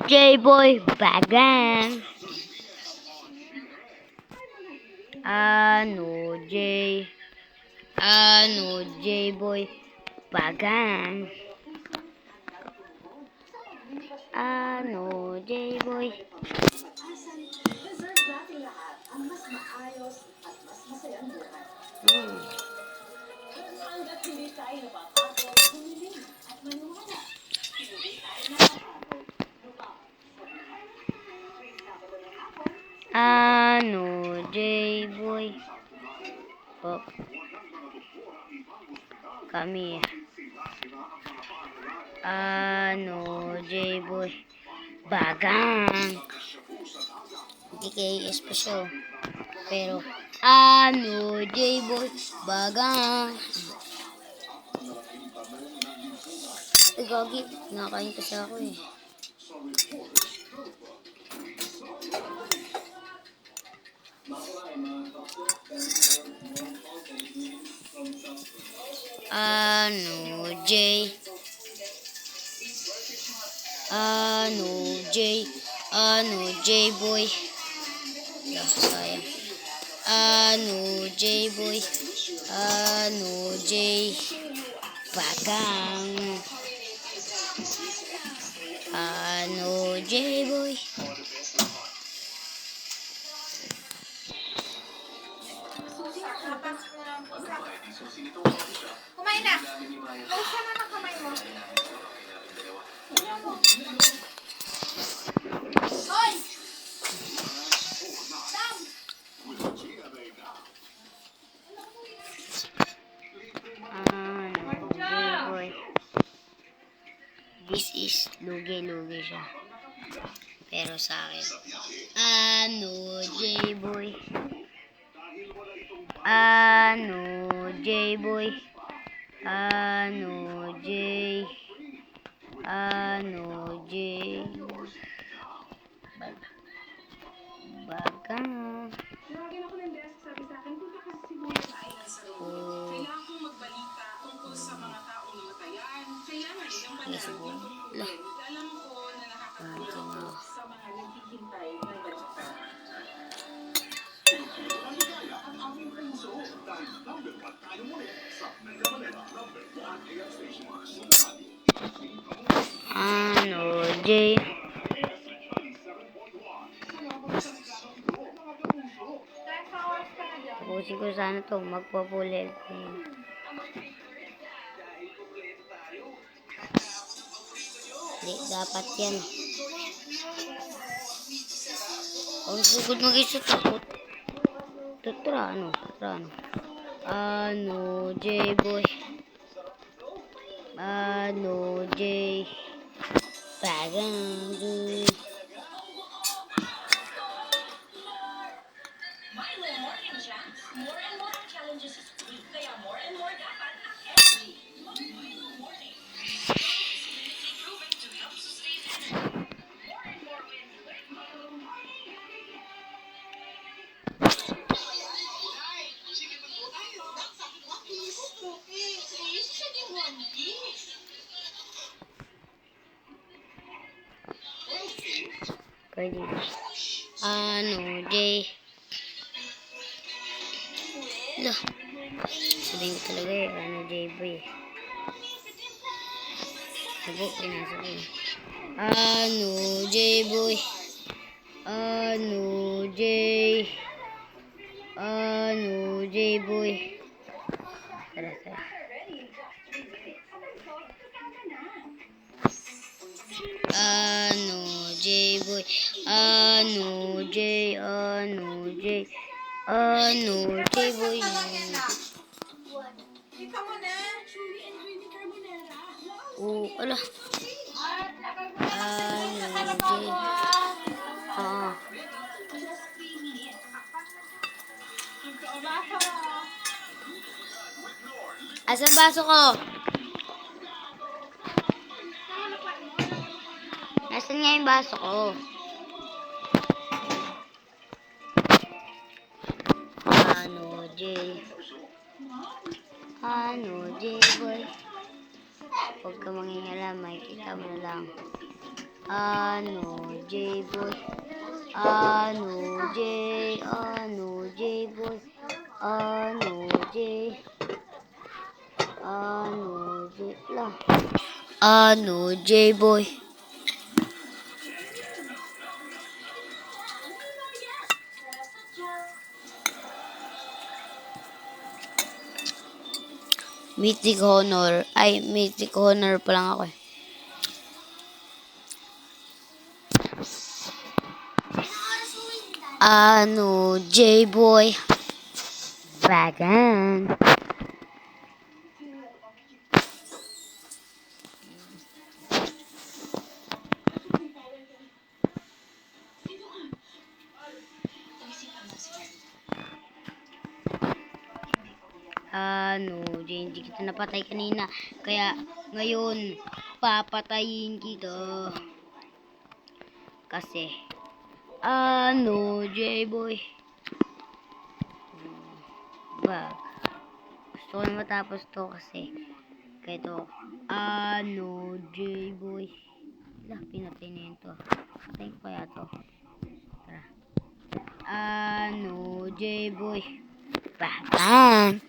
J-Boy Bagang. Ano, J-Boy Bagang. Ano, J-Boy. Ano, J-Boy. Oh, kami. Ano, J-Boy Bagang. Hindi kay espesyal. Pero, ano, J-Boy Bagang. Ay, gagi. Nakakain kasi ako eh. Ano, J-Boy. Sayang. Ano, J-Boy. Ano, J. Bagang. Ano, J-Boy. Kumain na. Lausa na ng kamay mo. Hoy! Sam! Ano, J-Boy. This is lugi-lugi siya. Pero sa akin. Ano, J-Boy. Ano, J-Boy. Ano, J. Bagang. Lagyan ako ng desk, sabi sa akin, punta kasi si Kuya sa island sa room. Kailangan kong magbalita tungkol sa mga taong namatayan. Kaya nga, yung panahon, alam ko na nakakatulong sa mga naghihintay ng balita. Ano, J. Tapusin ko sana to. Magpapulil. Hindi, dapat yan. Ang sugod mag-isa takot. Tutra, ano? Ano, J-Boy. Ano, J. Bagang. More and more challenges is free, kaya more and more dapat ang energy. Milo Morning. Scientifically proven to help sustain energy. More and more wins with Milo Morning. Pwede. Ano, J. Lah. Sabihin ko talaga eh. Ano, J-Boy. Sabo, pinasok yun. Ano, J-Boy. Ano, J. Ano, J-Boy. Tara. Ano, J-Boy. Ano, J. Ano, J-Boy. Kita mo na, Chewy and Creamy Carbonara. Oh, ala. Ano, J. Asan baso ko? Nasaan nga yung baso ko? Ano, J. Ano, J-Boy. Huwag ka mangingalam, makikita mo na lang. Ano, J-boy. Ano, J-boy. Ano, J. Ano, J. Lah. Ano, J-boy. Mythic Honor. Ay, Mythic Honor pa lang ako eh. Ano, J-boy. Dragon. Ano, J, hindi kita napatay kanina. Kaya, ngayon, papatayin kita. Kasi, ano, J-boy. Bag. Gusto ko na matapos to kasi. Kaya to, ano, J-boy. Lah, pinatay na yun to. Patayin ko kaya to. Tara. Ano, J-boy. Bagan.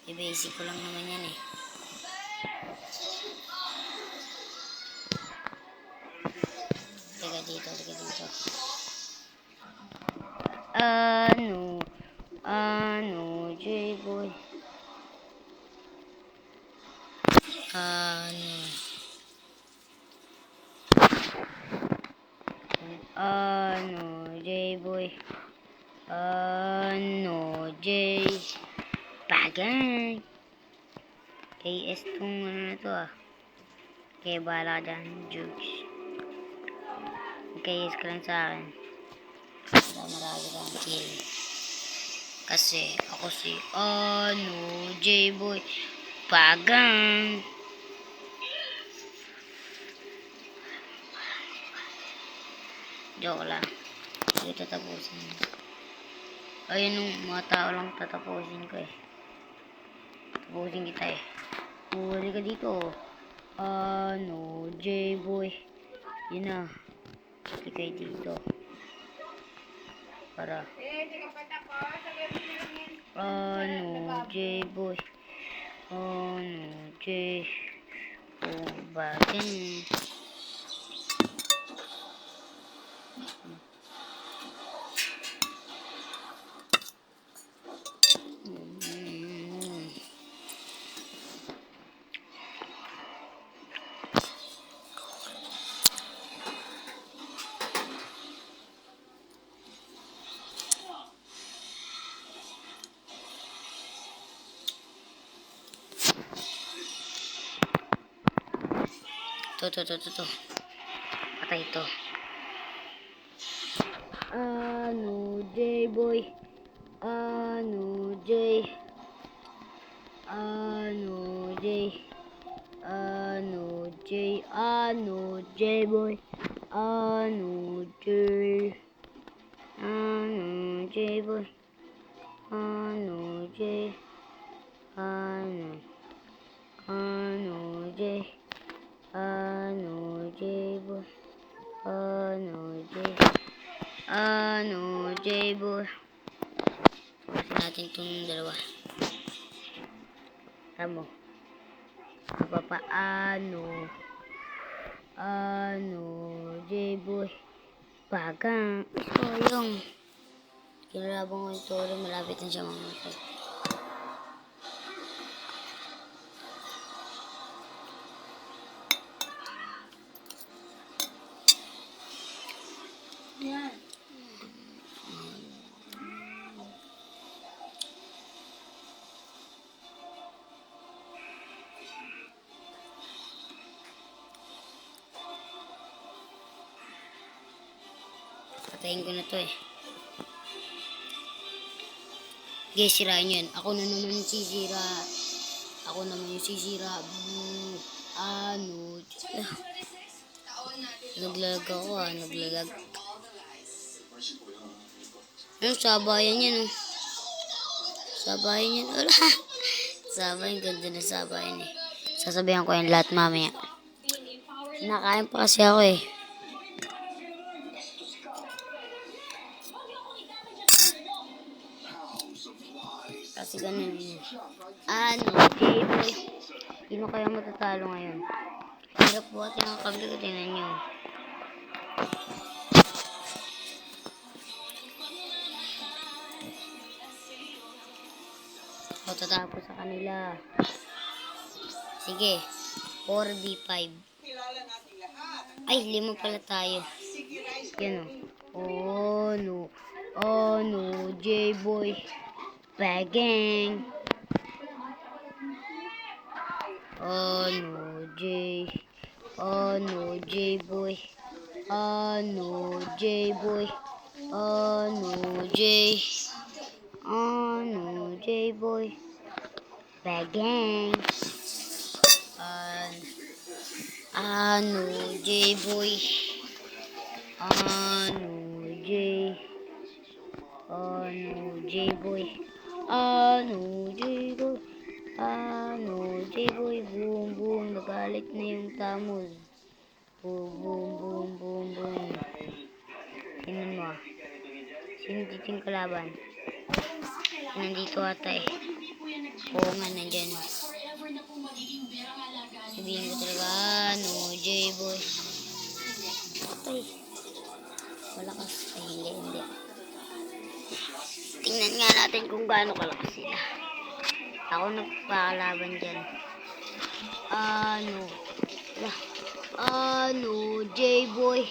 I-basic ko lang naman yan eh. Teka dito. Ano, J-boy. Ano, J-boy. Ano, J. Bagay. KS tong ano na to ah. Kaya bahala ka dyan, Jukes. KS ka lang sa akin. Marami kang kill. Kasi ako si ano, J-boy. Bagang. Joke lang. Hindi tatapusin. Ayun yung mga tao lang tatapusin ko eh. Tapusin kita eh. Huli ka dito. Ano, J-boy. Yun na. Huli kayo dito. Para. Ano, J-boy. Ano, J. Oh, bagay. To. Patay ito. Ano, J-boy. Ano, J. Ano, J. Ano, J. Ano, J-boy. Ano, J. Ano, J-boy. Ano, J. Ano, J. Ano, J-boy. Ano, J. Ano, J-boy. Tapos natin itong dalawa. Tamo. Papaano. Ano, J-boy. Bagang. Ito yung. Kinalabang ko ito. Malapit na siya mamatay. Yan. Patayin ko na to eh. Guys, sirain yun. Ako na naman yung sisira. Ako naman yung sisira. Ano. Naglalag ako ah. Naglalag. Ano, sabayan yan oh. Sabayan yan. Wala. Sabayan. Ganda na sabayan eh. Sasabihan ko yan lahat mamaya. Nakain pa kasi ako eh. Kasi ganun yun. J-boy. Sino kaya matatalo ngayon? Hirap buhatin ang kable ko. Tingnan nyo. O, tatapos sa kanila. Sige. 4v5. Ay, 5 pala tayo. Yan o. Oh no, J-boy. Bagang. Oh no, J-boy. Oh no, J-boy. Oh no, J-boy. Bagang. No, J-boy. J-boy. J-boy. Boom, boom. Nagalit na yung tamos. Boom, boom, boom, boom, boom. Tingnan mo. Sino dito yung kalaban? Nandito ata eh. Oo nga, nandyan. Sabihin ko talaga, J-boy. Ay. Malakas. Ay, hindi. Tingnan nga natin kung gaano kalakas sila. Ako nagpakalaban dyan. J-boy.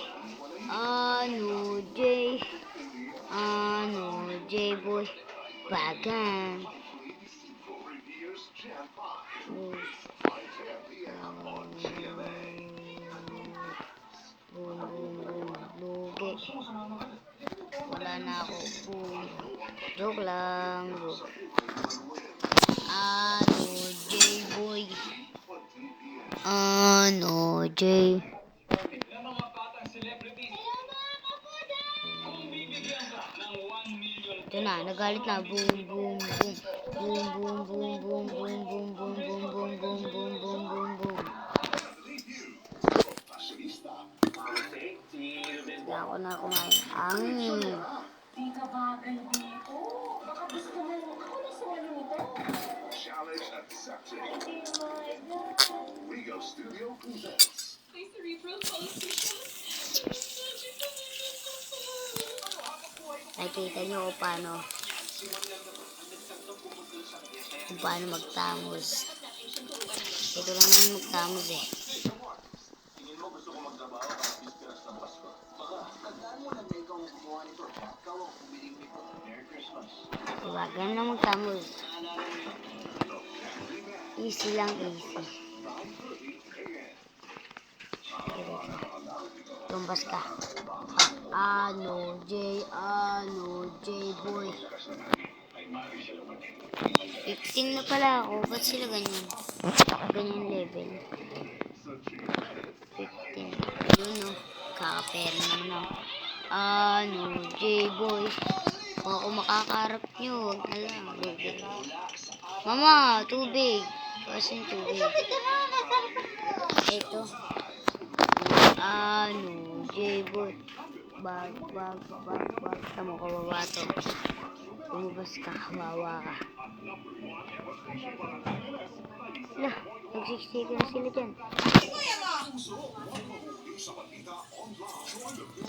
J-boy. Bagan. Lugi. Wala na ako. Boom. Joke lang. J-boy. J. Ito na, nagalit na. Boom, boom, boom. Boom, boom, boom, boom, boom, boom, boom, boom, boom, boom, boom, boom, boom, boom. Wala ako na kumain. Di ka bagay dito. Baka gusto mo ako na sa nito. Challenge accepted. Rigo Studio presents. May cerebral palsy siya. Nakikita nyo kung paano magtamos. Ito lang naman magtamos eh. Diba? Ganun lang magtamos. Easy lang, easy. Tumbas ka. J-boy. 15 na pala ako. Ba't sila ganyan? Ganyan level. 15. Yun o. Kakapera naman ako. J-boy. Kung ako makakarap nyo, huwag na lang. Mama, tubig. Kasi tubig. Ito. J-boy. Bag. Tamo ka babato. Lumabas ka, kawawa ka. Nagsiksika na sila dyan.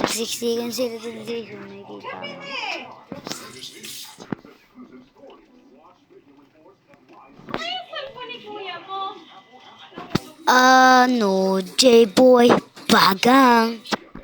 Nagsiksikan sila dyan, Jason. Nakikita mo. J-boy. Bagang.